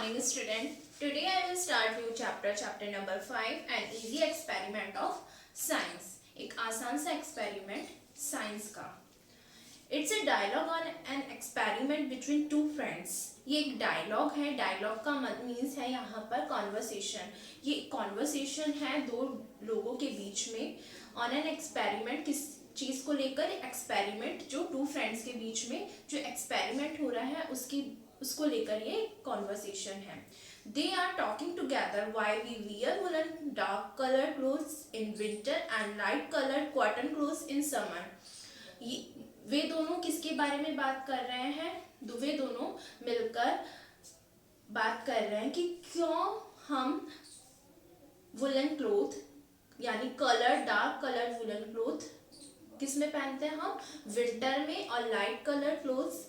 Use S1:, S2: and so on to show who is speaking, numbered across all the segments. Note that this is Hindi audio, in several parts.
S1: morning student. Today I will start new chapter number 5 an easy experiment of science. एक आसान सा experiment science का. It's a dialogue on an experiment between two friends. ये एक dialogue है. Dialogue का means है यहाँ पर conversation. ये conversation है दो लोगों के बीच में on an experiment किस चीज को लेकर एक्सपेरिमेंट जो टू फ्रेंड्स के बीच में जो एक्सपेरिमेंट हो रहा है उसको लेकर ये कॉन्वर्सेशन है. They are talking together while we wear woollen dark colour clothes in winter and light colour cotton clothes in summer. वे दोनों किसके बारे में बात कर रहे हैं? वे दोनों मिलकर बात कर रहे हैं कि क्यों हम वुलन क्लोथ यानी डार्क कलर वुलन क्लोथ किस में पहनते हैं? हम विंटर में, और लाइट कलर क्लोथ्स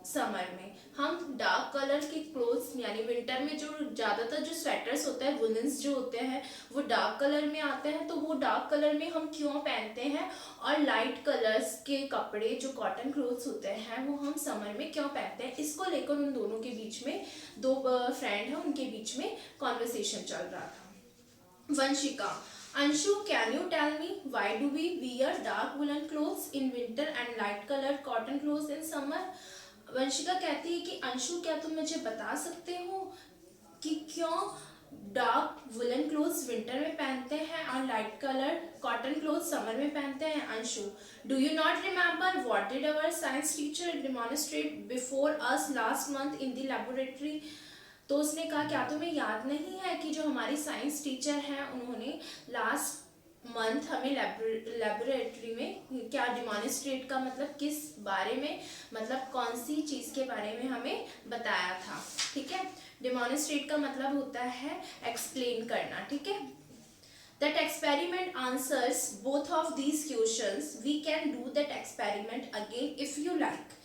S1: समर में. हम डार्क कलर के क्लोथ्स यानी विंटर में जो ज़्यादातर जो स्वेटर्स होते हैं वुलन्स जो होते हैं वो डार्क कलर में आते हैं, तो वो डार्क कलर में हम क्यों पहनते हैं, और लाइट कलर्स के कपड़े जो कॉटन क्लोथ्स होते हैं वो हम समर में क्यों पहनते हैं. इसको लेकर उन दोनों के बीच में दो फ्रेंड हैं उनके बीच में कॉन्वर्सेशन चल रहा था. Vanshika, Anshu, can you tell me why do we wear dark woolen clothes in winter and light colored cotton clothes in summer? Vanshika कहती है कि अंशु क्या तुम मुझे बता सकते हो कि क्यों डार्क वुलन क्लोथ्स विंटर में पहनते हैं और light colour cotton clothes summer में पहनते हैं. Anshu, do you not remember what did our science teacher demonstrate before us last month in the laboratory? तो उसने कहा क्या तुम्हें याद नहीं है कि जो हमारी साइंस टीचर हैं उन्होंने लास्ट मंथ हमें लेबोरेटरी में क्या डिमॉन्स्ट्रेट का मतलब किस बारे में, मतलब कौन सी चीज़ के बारे में हमें बताया था. ठीक है, डिमॉन्स्ट्रेट का मतलब होता है एक्सप्लेन करना. ठीक है, that experiment answers both of these questions. We can do that experiment again if you like.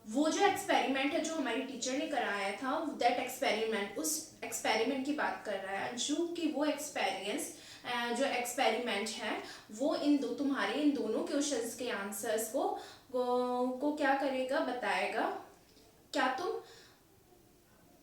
S1: वो जो एक्सपेरिमेंट है जो हमारी टीचर ने कराया था दैट एक्सपेरिमेंट, उस एक्सपेरिमेंट की बात कर रहा है अंशु कि वो एक्सपीरियंस जो एक्सपेरिमेंट है वो तुम्हारे इन दोनों क्वेश्चंस के आंसर्स को क्या करेगा, बताएगा. क्या तुम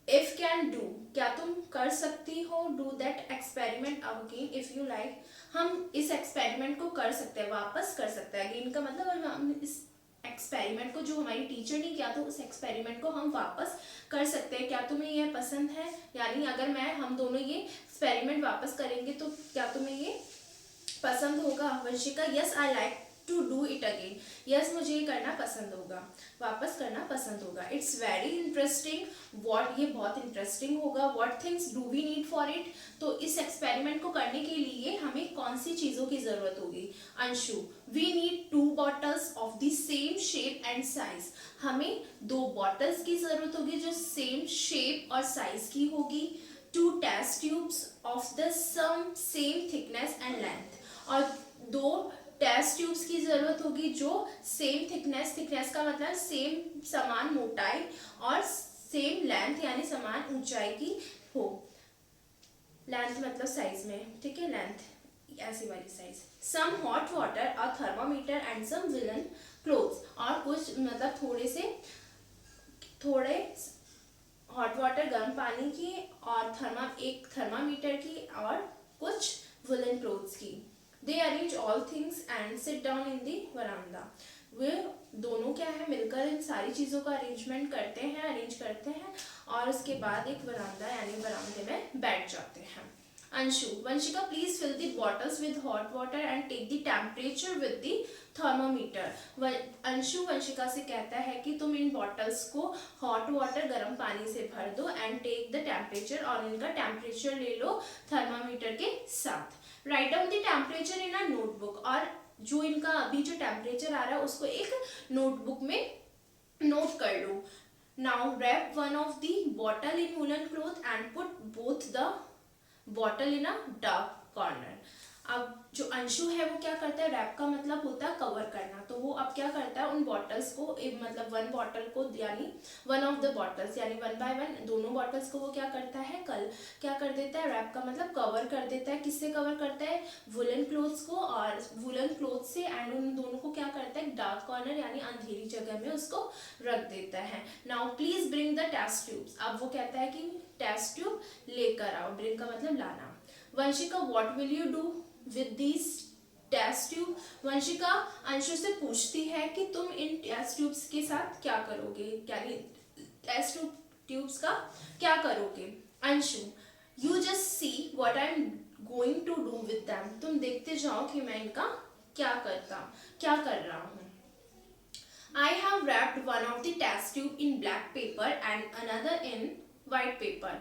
S1: इफ कैन डू, क्या तुम कर सकती हो, do that experiment again if you like. हम इस एक्सपेरिमेंट को कर सकते हैं, वापस कर सकते हैं. अगेन का मतलब हम इस एक्सपेरिमेंट को जो हमारी टीचर ने किया तो उस एक्सपेरिमेंट को हम वापस कर सकते हैं. क्या तुम्हें यह पसंद है? यानी अगर हम दोनों ये एक्सपेरिमेंट वापस करेंगे तो क्या तुम्हें ये पसंद होगा? Vanshika, yes I like to do it again. Yes, मुझे ये करना पसंद होगा, वापस करना पसंद होगा. It's very interesting. ये बहुत इंटरेस्टिंग होगा. What things do we need for it? तो इस एक्सपेरिमेंट को करने के लिए हमें कौन सी चीज़ों की ज़रूरत होगी? Anshu, we need 2 bottles of the same shape and size. हमें 2 बॉटल्स की ज़रूरत होगी जो सेम शेप और साइज की होगी. 2 test tubes of the same thickness and length. और 2 टेस्ट ट्यूब्स की जरूरत होगी जो सेम थिकनेस का मतलब सेम समान मोटाई और सेम लेंथ यानी समान ऊंचाई की हो. लेंथ मतलब साइज में. ठीक है, लेंथ ऐसी वाली size. Some hot water, a thermometer and some woollen clothes. और कुछ मतलब थोड़े हॉट वाटर गर्म पानी की और एक थर्मामीटर की और कुछ वुलन क्लोथ्स की. They arrange all things and sit down in the veranda. वे दोनों क्या है मिलकर इन सारी चीज़ों का अरेंज करते हैं और उसके बाद एक वरांडा यानी बरामदे में बैठ जाते हैं. Anshu, Vanshika please fill the bottles with hot water and take the temperature with the thermometer. Anshu Vanshika से कहता है कि तुम इन बॉटल्स को हॉट वाटर गर्म पानी से भर दो एंड टेक द टेम्परेचर, और इनका टेम्परेचर ले लो थर्मामीटर के साथ. Write down the temperature in a notebook. और जो इनका अभी जो टेम्परेचर आ रहा है उसको एक नोटबुक में नोट कर लो. Now wrap one of the bottle in woollen cloth and put both the bottle in a dark corner. अब जो अंशु है वो क्या करता है, रैप का मतलब होता है कवर करना, तो वो अब क्या करता है उन बॉटल्स को मतलब वन बॉटल को यानी वन ऑफ द बॉटल्स यानी वन बाय वन दोनों बॉटल्स को वो क्या करता है क्या कर देता है, रैप का मतलब कवर कर देता है। किससे कवर करता है, वुलन क्लोथ्स को, और वुलन क्लोथ से, एंड उन दोनों को क्या करता है डार्क कॉर्नर यानी अंधेरी जगह में उसको रख देता है। Now please bring the test tubes, अब वो कहता है कि टेस्ट ट्यूब लेकर आओ, ब्रिंग का मतलब लाना। Vanshika what will you do with this test tube, Vanshika Anshu से पूछती है कि तुम इन टेस्ट ट्यूब्स के साथ क्या करोगे, यानी टेस्ट ट्यूब्स का क्या करोगे। Anshu you just see what I am going to do with them, तुम देखते जाओ कि मैं इनका क्या कर रहा हूँ। I have wrapped one of the test tube in black paper and another in white paper,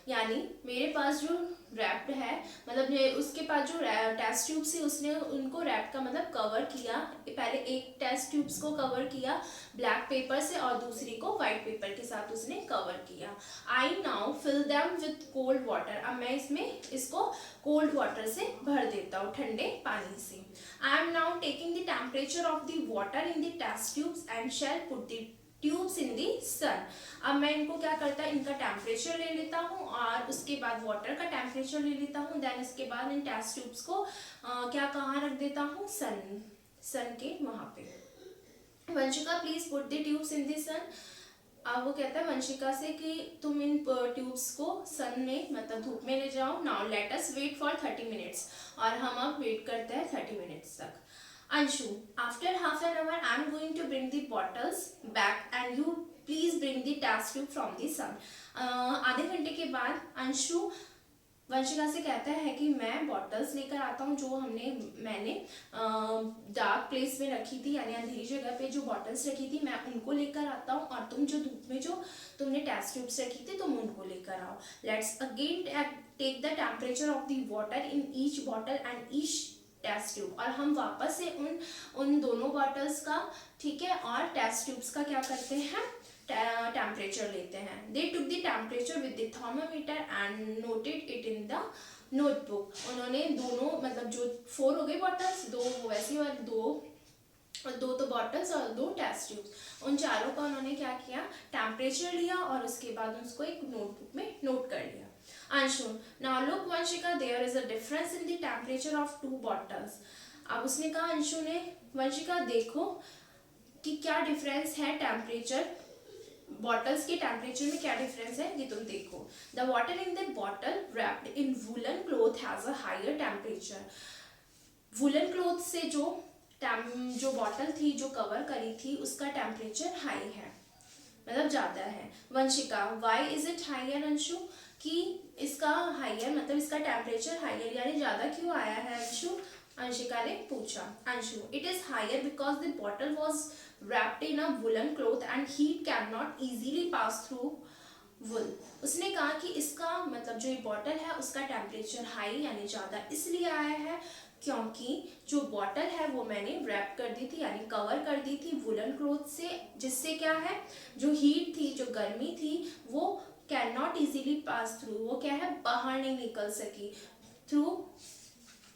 S1: यानी मेरे पास जो रैप्ड है मतलब ये उसके पास जो टेस्ट ट्यूब्स है उसने उनको रैप का मतलब कवर किया, पहले एक टेस्ट ट्यूब्स को कवर किया ब्लैक पेपर से और दूसरी को वाइट पेपर के साथ उसने कवर किया। I now fill them with cold water, अब मैं इसको कोल्ड वाटर से भर देता हूँ, ठंडे पानी से। I am now taking the temperature of the water in the test tubes and shall put the tubes in the sun, अब मैं इनको क्या करता है इनका टेम्परेचर ले लेता हूँ और उसके बाद वाटर का टेम्परेचर ले लेता हूँ, देन इसके बाद इन टेस्ट ट्यूब्स को क्या कहाँ रख देता हूँ, सन के वहाँ पे। Vanshika please put the tubes in the sun, अब वो कहता है वंशिका से कि तुम इन ट्यूब्स को सन में मतलब धूप में ले जाओ। Now let us wait for 30 minutes, और हम अब वेट करते हैं 30 मिनट्स तक। Anshu, after half an hour, I am going to bring the bottles back and you please bring the test tube from the sun. आधे घंटे के बाद अंशु वंशिका से कहता है कि मैं बॉटल्स लेकर आता हूँ जो मैंने डार्क प्लेस में रखी थी यानी अंधेरी जगह पे जो बॉटल्स रखी थी मैं उनको लेकर आता हूँ, और तुम जो धूप में जो तुमने टेस्ट ट्यूब्स रखी थी तुम उनको लेकर आओ। Let's again take the temperature of the water in each bottle and each test tube, और हम वापस से उन दोनों बॉटल्स का ठीक है और टेस्ट ट्यूब्स का क्या करते हैं टेम्परेचर लेते हैं। They took the temperature with the thermometer and noted it in the notebook, उन्होंने दोनों मतलब जो 4 हो गए बॉटल्स, दो वैसी वाली दो तो बॉटल्स और 2 टेस्ट ट्यूब्स, उन चारों का उन्होंने क्या किया टेम्परेचर लिया और उसके बाद उसको एक नोटबुक में नोट कर लिया। Anshu, now look Vanshika, there is a difference in the temperature of 2 bottles. अब उसने कहा अंशु ने वंशिका देखो कि क्या डिफरेंस है टेम्परेचर, बॉटल्स के टेम्परेचर में क्या डिफरेंस है ये तुम देखो। The water in the bottle wrapped in woolen cloth has a higher temperature. Woollen cloth से जो बॉटल थी जो कवर करी थी उसका टेम्परेचर हाई है मतलब ज्यादा है। Vanshika why is it higher Anshu, कि इसका हाइयर मतलब इसका टेम्परेचर हाइयर यानी ज्यादा क्यों आया है अंशु, अंशिका ने पूछा। Anshu it is higher because the bottle was wrapped in a woolen cloth and heat cannot easily pass through wool. उसने कहा कि इसका मतलब जो ये बॉटल है उसका टेम्परेचर हाई यानी ज्यादा इसलिए आया है क्योंकि जो बॉटल है वो मैंने रैप कर दी थी यानी कवर कर दी थी वुलन क्लोथ से, जिससे क्या है जो हीट थी जो गर्मी थी वो can not easily pass through, वो क्या है बाहर नहीं निकल सकी थ्रू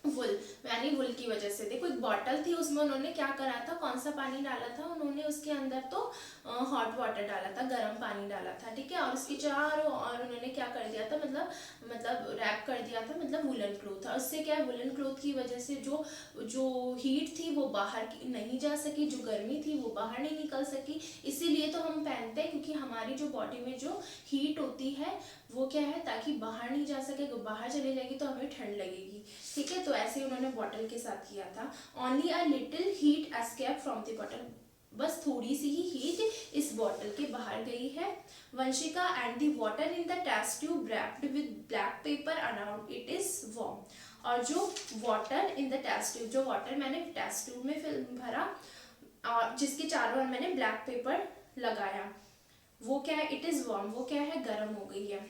S1: वुल यानी वुल की वजह से। देखो एक बॉटल थी उसमें उन्होंने क्या करा था, कौन सा पानी डाला था, उन्होंने उसके अंदर तो हॉट वाटर डाला था, गर्म पानी डाला था ठीक है, और उसके चारों और उन्होंने क्या कर दिया था मतलब रैप कर दिया था मतलब वुलन क्लोथ, और उससे क्या है वुलन क्लोथ की वजह से जो हीट थी वो बाहर नहीं जा सकी, जो गर्मी थी वो बाहर नहीं निकल सकी, इसीलिए तो हम पहनते हैं क्योंकि हमारी जो बॉडी में जो हीट होती है वो क्या है ताकि बाहर नहीं जा सके, बाहर चले जाएगी तो हमें ठंड लगेगी ठीक है, तो ऐसे उन्होंने बॉटल के साथ किया था। Only a little heat escape from the bottle, बस थोड़ी सी ही हीट इस बॉटल के बाहर गई है। Vanshika and the water in the test tube wrapped with black paper around it is warm, और जो water in the test tube जो वाटर मैंने टेस्ट ट्यूब में भरा और जिसके चारों ओर मैंने ब्लैक पेपर लगाया वो क्या है इट इज वार्म, वो क्या है गर्म हो गई है।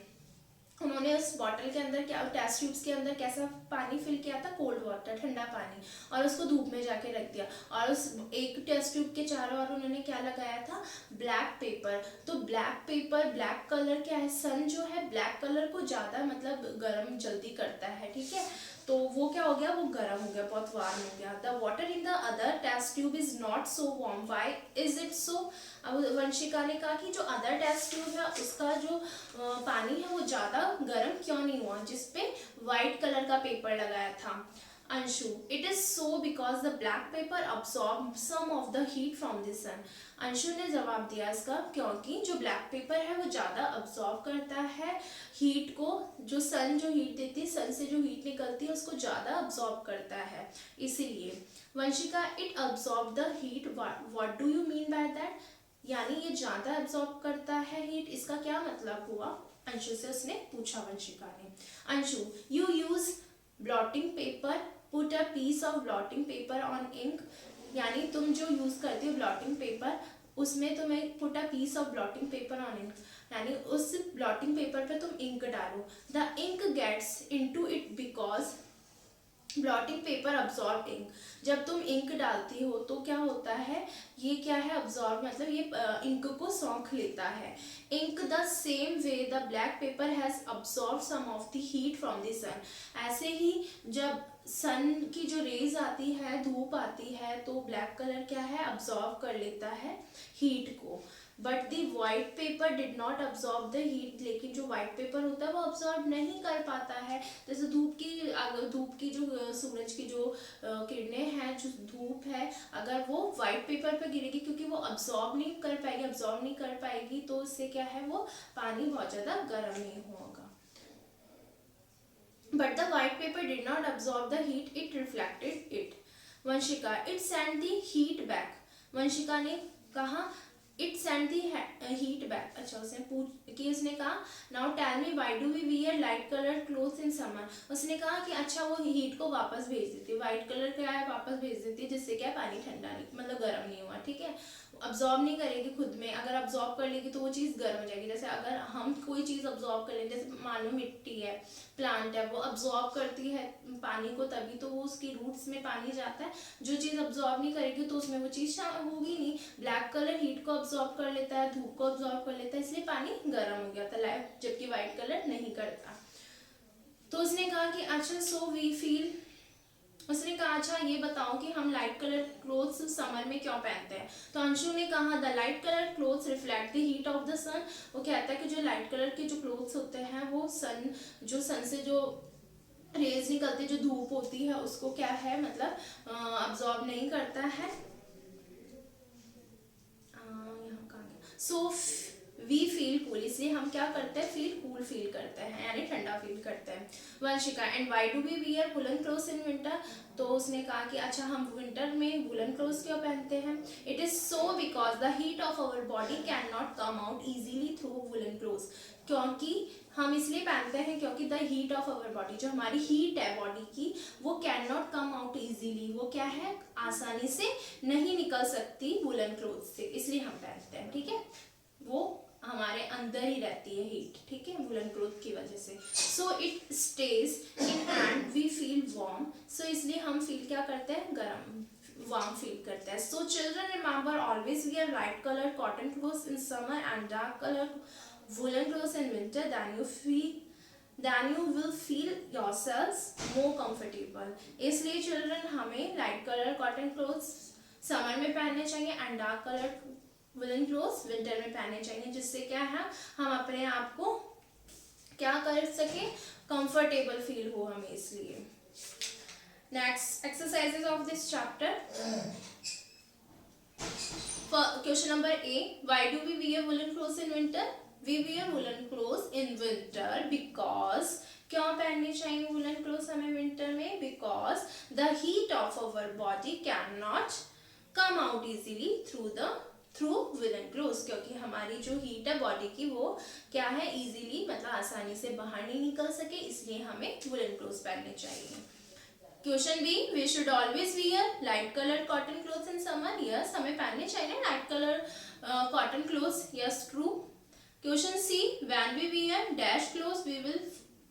S1: उन्होंने उस बॉटल के अंदर क्या, टेस्ट ट्यूब्स के अंदर कैसा पानी फिल किया था, कोल्ड वाटर, ठंडा पानी, और उसको धूप में जाके रख दिया, और उस एक टेस्ट ट्यूब के चारों ओर उन्होंने क्या लगाया था, ब्लैक पेपर। तो ब्लैक पेपर, ब्लैक कलर क्या है, सन जो है ब्लैक कलर को ज़्यादा मतलब गर्म जल्दी करता है, ठीक है, तो वो क्या हो गया, वो गर्म हो गया, बहुत वार्म हो गया। The water in the other test tube is not so warm, why is it so. अब वंशिका ने कहा कि जो अदर टेस्ट ट्यूब है उसका जो पानी है वो ज़्यादा गर्म क्यों नहीं हुआ, जिसपे वाइट कलर का पेपर लगाया था। Anshu, it is so because the black paper absorb some of the heat from the sun. Anshu ने जवाब दिया इसका, क्योंकि जो ब्लैक पेपर है वो ज़्यादा अब्सॉर्ब करता है हीट को, जो सन जो हीट देती है, सन से जो हीट निकलती है उसको ज़्यादा अब्सॉर्ब करता है, इसीलिए। Vanshika, it absorb the heat, what do you mean by that, यानी ये ज़्यादा अब्सॉर्ब करता है हीट, इसका क्या मतलब हुआ, अंशु से उसने पूछा वंशिका ने। Anshu, you use blotting paper, put a piece of blotting paper on ink, यानी तुम जो यूज करती हो ब्लॉटिंग पेपर, उसमें तुम्हें put a piece of blotting paper on ink, यानी उस ब्लॉटिंग पेपर पे तुम इंक डालो। The ink gets into it because blotting paper absorb ink, जब तुम इंक डालती हो तो क्या होता है, ये क्या है, अब्सॉर्ब मतलब ये इंक को सौंख लेता है। In the same way the black paper has absorb some of the heat from the sun, ऐसे ही जब सन की जो रेज आती है, धूप आती है, तो ब्लैक कलर क्या है, अब्सॉर्ब कर लेता है हीट को। But the white paper did not absorb the heat, लेकिन जो वाइट पेपर होता है वो अब्सॉर्ब नहीं कर पाता है। जैसे धूप की जो सूरज की जो किरणें हैं, जो धूप है, अगर वो वाइट पेपर पर गिरेगी, क्योंकि वो अब्सॉर्ब नहीं कर पाएगी, तो उससे क्या है, वो पानी बहुत ज़्यादा गर्म नहीं होगा। But the white paper did not absorb the heat, it reflected it. Vanshika, it sent the heat back. Vanshika ने कहा it sent the heat back. अच्छा, उसने कहा now tell me why do we wear light colored clothes in summer. उसने कहा कि अच्छा वो हीट को वापस भेज देती है, वाइट कलर क्या है, वापस भेज देती है, जिससे क्या पानी ठंडा नहीं मतलब गर्म नहीं हुआ, ठीक है, अब्जॉर्ब नहीं करेगी खुद में, अगर अब्जॉर्ब कर लेगी तो वो चीज़ गर्म हो जाएगी। जैसे अगर हम कोई चीज़ अब्जॉर्ब कर लें, जैसे मान लो मिट्टी है, प्लांट है, वो अब्जॉर्ब करती है पानी को, तभी तो वो उसकी रूट्स में पानी जाता है, जो चीज़ अब्जॉर्ब नहीं करेगी तो उसमें वो चीज़ होगी नहीं। ब्लैक कलर हीट को अब्जॉर्ब कर लेता है, धूप को अब्जॉर्ब कर लेता है, इसलिए पानी गर्म हो गया था, जबकि वाइट कलर नहीं करता। तो उसने कहा कि अच्छा सो वी फील, उसने कहा अच्छा ये बताओ कि हम लाइट कलर क्लोथ्स समर में क्यों पहनते हैं। तो अंशु ने कहा the light colour clothes reflect the heat of the sun. वो कहता है कि जो लाइट कलर के जो क्लोथ्स होते हैं वो सन से जो रेज निकलती, जो धूप होती है उसको क्या है मतलब अब्सॉर्ब नहीं करता है। यहाँ कहाँ गया, सो वी फील कूल, इसलिए हम क्या करते हैं, फील कूल फील करते हैं, यानी ठंडा फील करते हैं। Vanshika, and why do we wear woollen clothes in winter. तो उसने कहा कि अच्छा हम विंटर में वुलन क्लोथ्स क्यों पहनते हैं। It is so because the heat of our body can not come out easily through woollen clothes, क्योंकि हम इसलिए पहनते हैं क्योंकि the heat of our body, जो हमारी हीट है बॉडी की, वो can not come out easily, वो क्या है, आसानी से नहीं निकल सकती वुलन क्लोथ्स से, इसलिए हम पहनते हैं, ठीक है, वो हमारे अंदर ही रहती है हीट, ठीक है, वुलन क्लोथ की वजह से। So it stays in hand we feel warm, so इसलिए हम फील क्या करते हैं, गर्म, वार्म फील करते हैं। So children remember always wear light colour cotton clothes in summer and dark colour woollen clothes in winter, then you will feel yourselves more comfortable. इसलिए चिल्ड्रन हमें light colour cotton clothes summer में पहनने चाहिए and dark colour woollen clothes winter में पहनने चाहिए, जिससे क्या है, हम अपने आप को क्या कर सके, कंफर्टेबल फील हो हमें, इसलिए। Next exercises of this chapter. Question number A, why do we wear woollen clothes in winter. We wear woollen clothes in winter because, क्यों पहननी चाहिए वुलन क्लोथ्स हमें विंटर में, because the heat of our body can not come out easily through woollen clothes, क्योंकि हमारी जो हीट है बॉडी की वो क्या है, इजीली मतलब आसानी से बाहर नहीं निकल सके, इसलिए हमें वुलन क्लोथ्स पहनने चाहिए। Question B, we should always wear light colour cotton clothes in summer. Yes, हमें पहनने चाहिए light colour cotton clothes, yes true. Question C, when we wear dash cloth we will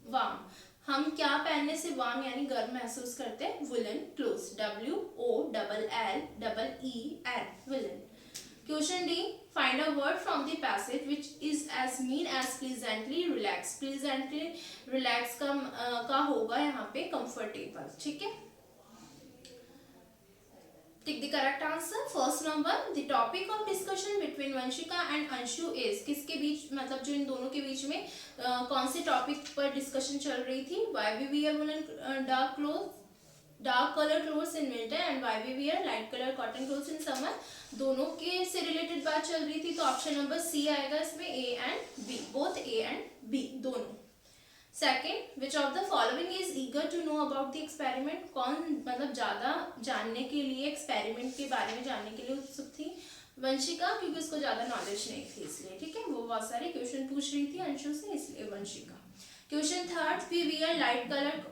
S1: warm, हम क्या पहनने से वार्म यानी गर्म महसूस करते हैं? Woollen clothes, WOLLL woollen. Question D, find a word from the passage which is as mean as pleasantly relax, pleasantly relax का होगा यहाँ पे कंफर्टेबल, ठीक है। Take the correct answer. First number, the topic of discussion between Vanshika and Anshu is, किसके बीच मतलब जो इन दोनों के बीच में कौन से टॉपिक पर डिस्कशन चल रही थी? Why we wear woolen dark color clothes in winter and why we wear light color cotton clothes in summer, दोनों के से रिलेटेड बात चल रही थी। तो ऑप्शन नंबर सी आएगा इसमें, A and B, both A and B दोनों। Second, which of the following is eager to know about the experiment, कौन मतलब ज्यादा जानने के लिए, एक्सपेरिमेंट के बारे में जानने के लिए उत्सुक थी? वंशिका, क्योंकि उसको ज्यादा नॉलेज नहीं थी इसलिए, ठीक है। वो बहुत सारे क्वेश्चन पूछ रही थी अंशु से, इसलिए Vanshika. Question third, we wear light colour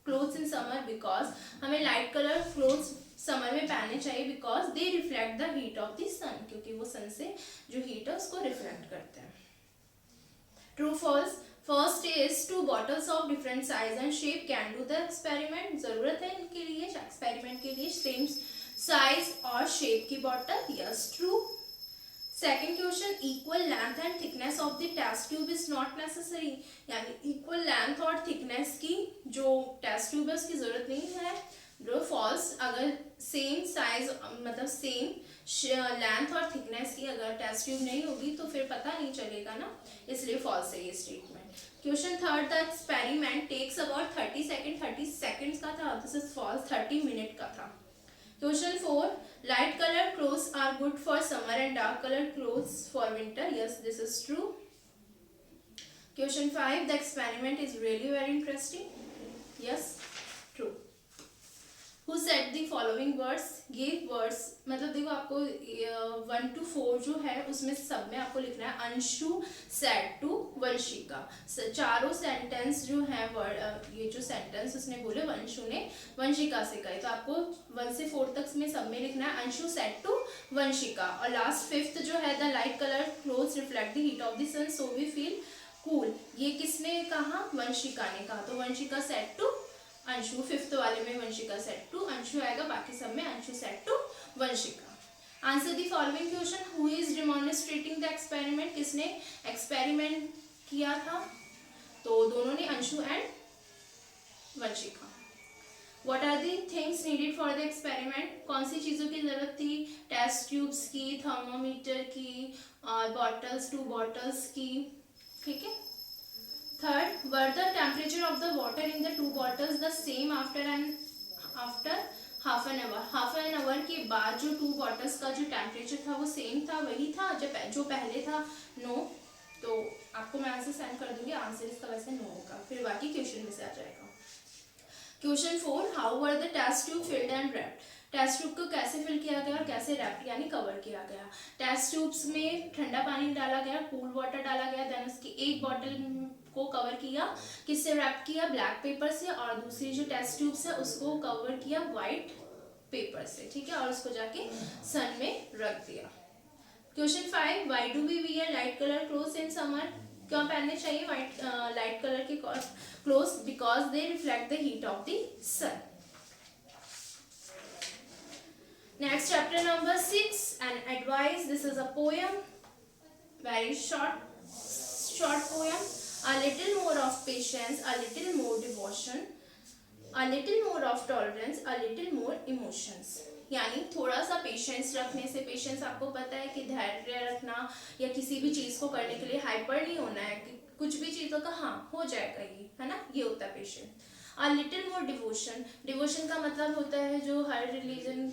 S1: clothes in summer because, हमें लाइट कलर क्लोथ्स समर में पहनने चाहिए because they reflect the heat of the sun, क्योंकि वो सन से जो हीट है उसको रिफ्लेक्ट करते हैं। True false, first is two bottles of different size and shape can do the experiment, जरूरत है इनके लिए एक्सपेरिमेंट के लिए सेम साइज और शेप की bottle, yes true. Second question, equal length and thickness of the test tube is not necessary, यानी इक्वल लेंथ और थिकनेस की जो टेस्ट ट्यूब है उसकी जरूरत नहीं है। जो फॉल्स, अगर सेम साइज मतलब सेम लेंथ और थिकनेस की अगर टेस्ट ट्यूब नहीं होगी तो फिर पता नहीं चलेगा ना, इसलिए फॉल्स है ये statement. Question third, the experiment takes about 30 second, 30 seconds का था, दिस इज फॉल्स, 30 मिनट का था। Question four, light colour clothes are good for summer and dark colour clothes for winter, yes this is true. Question five, the experiment is really very interesting, yes true. Who said the following words? Gave words, मतलब देखो आपको 1 to 4 जो है उसमें सब में आपको लिखना है अंशु said to वंशिका, चारों सेंटेंस जो है वर्ड, ये जो सेंटेंस उसने बोले वंशु ने वंशिका से कहे, तो आपको 1 से 4 तक में सब में लिखना है अंशु said to वंशिका। और लास्ट फिफ्थ जो है, the light colour clothes reflect the heat of the sun so we feel cool, ये किसने कहा? वंशिका ने कहा, तो Vanshika said to Anshu, fifth वाले में वंशिका सेट टू अंशु आएगा, बाकी सब में Anshu set to Vanshika. Answer the following question, who is demonstrating the experiment, किसने एक्सपेरिमेंट किया था? तो दोनों ने, Anshu and Vanshika. What are the things needed for the experiment, कौन सी चीजों की जरूरत थी? टेस्ट ट्यूब्स की, थर्मोमीटर की और बॉटल्स, 2 बॉटल्स की, ठीक है। Third, were the temperature of the water in the 2 bottles the same after half an hour? Half an hour के बाद जो 2 बॉटल्स का जो टेम्परेचर था वो सेम था, वही था जो पहले था? नो, तो आपको मैं आंसर सेंड कर दूंगी, आंसर इसका वैसे नो होगा, फिर बाकी क्वेश्चन में से आ जाएगा। Question 4, how were the test tube filled and wrapped, test tube को कैसे फिल किया गया और कैसे रैप्ड यानी कवर किया गया? टेस्ट ट्यूब्स में ठंडा पानी डाला गया, कूल वाटर डाला गया, देन उसकी एक बॉटल को कवर किया, किससे रैप किया? ब्लैक पेपर से, और दूसरी जो टेस्ट ट्यूब्स है उसको कवर किया व्हाइट पेपर से, ठीक है, और उसको जाके सन में रख दिया। Question 5, why do we wear light colour clothes in summer, क्यों पहनने चाहिए लाइट कलर के clothes? Because they reflect the heat of the sun. Next, chapter number 6, an advice. This is a poem, very short poem. A little more of patience, a little more devotion, a little more of tolerance, a little more emotions. यानी थोड़ा सा पेशेंस रखने से, पेशेंस आपको पता है कि धैर्य रखना या किसी भी चीज को करने के लिए हाइपर नहीं होना है, कि कुछ भी चीजों का हाँ हो जाएगा ये, है ना, ये होता है patience. A little more devotion, devotion का मतलब होता है जो हर रिलीजन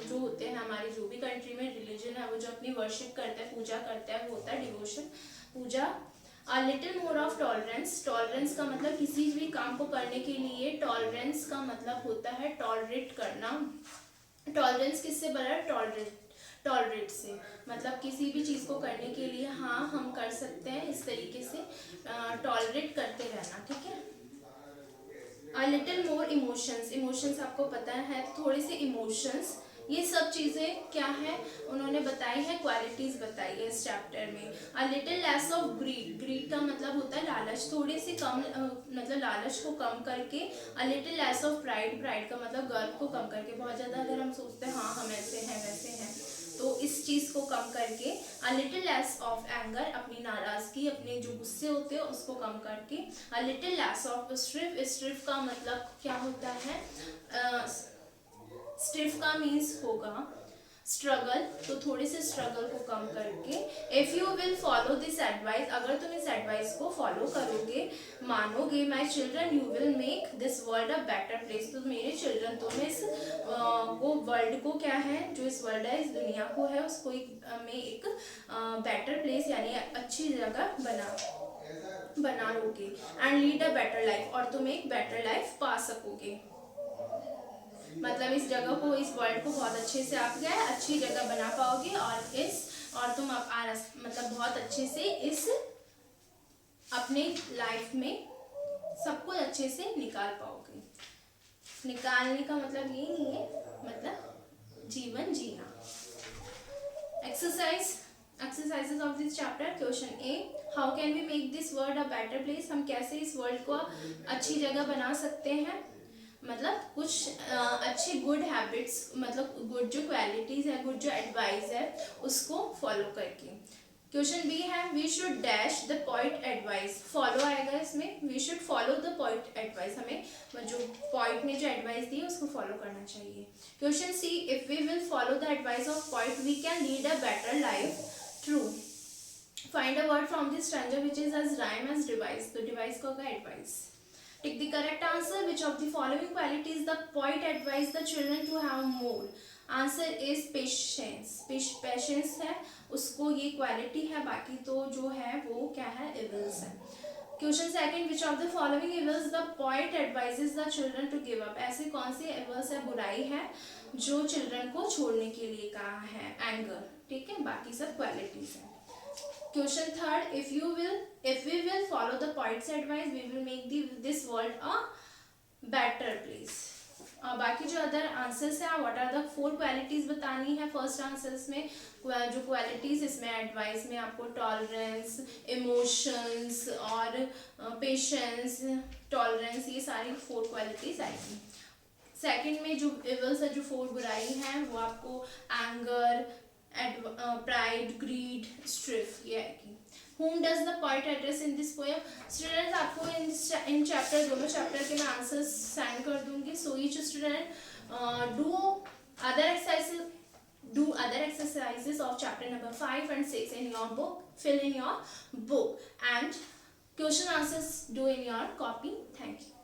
S1: जो होते हैं हमारी जो भी कंट्री में रिलीजन है वो जो अपनी वर्शिप करता है, पूजा करता है, वो होता है डिवोशन, पूजा। A little more of tolerance, tolerance का मतलब किसी भी काम को करने के लिए, टॉलरेंस का मतलब होता है टॉलरेट करना। टॉलरेंस किससे बना है? टॉलरेट से, मतलब किसी भी चीज़ को करने के लिए हाँ हम कर सकते हैं, इस तरीके से टॉलरेट करते रहना, ठीक है। A little more emotions, emotions आपको पता है, थोड़े से इमोशंस, ये सब चीज़ें क्या है उन्होंने बताई है, क्वालिटीज़ बताई है इस चैप्टर में। A little less of greed, greed का मतलब होता है लालच, थोड़ी सी कम मतलब लालच को कम करके। अ little less of pride, pride का मतलब गर्व को कम करके। बहुत ज़्यादा अगर हम सोचते हैं हाँ हम ऐसे हैं वैसे हैं, तो इस चीज़ को कम करके। अ लिटिल लेस ऑफ एंगर, अपनी नाराज़गी, अपने जो गुस्से होते हैं उसको कम करके। अ लिटिल लेस ऑफ स्ट्रिफ, स्ट्रिफ का मतलब क्या होता है, स्टिफ का मीन्स होगा स्ट्रगल, तो थोड़े से स्ट्रगल को कम करके। If you will follow this advice, अगर तुम इस एडवाइस को फॉलो करोगे, मानोगे, my children you will make this world a better place, तो मेरे चिल्ड्रन तुम इस को वर्ल्ड को क्या है, जो इस वर्ल्ड है इस दुनिया को है उसको में एक बेटर प्लेस यानी अच्छी जगह बना लोगे। And lead a better life, और तुम एक बेटर लाइफ पा सकोगे। मतलब इस जगह को, इस वर्ल्ड को बहुत अच्छे से आप क्या है अच्छी जगह बना पाओगे, और तुम मतलब बहुत अच्छे से इस अपने लाइफ में सब कुछ अच्छे से निकाल पाओगे। निकालने का मतलब ये नहीं है, मतलब जीवन जीना। Exercises of this chapter. Question A, how can we make this world a better place, हम कैसे इस वर्ल्ड को अच्छी जगह बना सकते हैं। मतलब कुछ अच्छे गुड हैबिट्स, मतलब गुड जो क्वालिटीज है, गुड जो एडवाइस है उसको फॉलो करके। क्वेश्चन बी है, we should dash the point advice, follow आएगा इसमें, we should follow the point advice, हमें जो पॉइंट ने जो एडवाइस दी है उसको फॉलो करना चाहिए। Question C, if we will follow the advice of point we can lead a better life, true. Find a word from this stranger which is as rhyme as device, तो डिवाइस का होगा advice. Take the correct answer. Which of the following qualities the poet advised the children to have more? Answer is patience. Patience है उसको ये क्वालिटी है, बाकी तो जो है वो क्या है evils है। Question second, which of the following evils the poet advises the children to give up? ऐसे कौन सी evils है, बुराई है जो चिल्ड्रन को छोड़ने के लिए कहा है? एंगर, ठीक है, बाकी सब क्वालिटीज है। Question third, if we will follow the poet's advice, we will make this world a better place. बाकी जो अदर आंसर्स हैं, व्हाट आर द 4 क्वालिटीज बतानी है फर्स्ट आंसर्स में। जो क्वालिटीज इसमें एडवाइस में आपको टॉलरेंस, इमोशंस और पेशेंस, टॉलरेंस, ये सारी 4 क्वालिटीज आएगी। सेकंड में जो इवल्स है, जो 4 बुराई हैं, वो आपको एंगर, प्राइड, ग्रीड, स्ट्रिफ, ये आएगी। Whom does the poet address in this poem? Students, आपको इन चैप्टर, दोनों चैप्टर के मैं आंसर्स सेंड कर दूंगी। So each student do other exercises of chapter number 5 and 6 in your book. Fill in your book and question answers do in your copy. Thank you.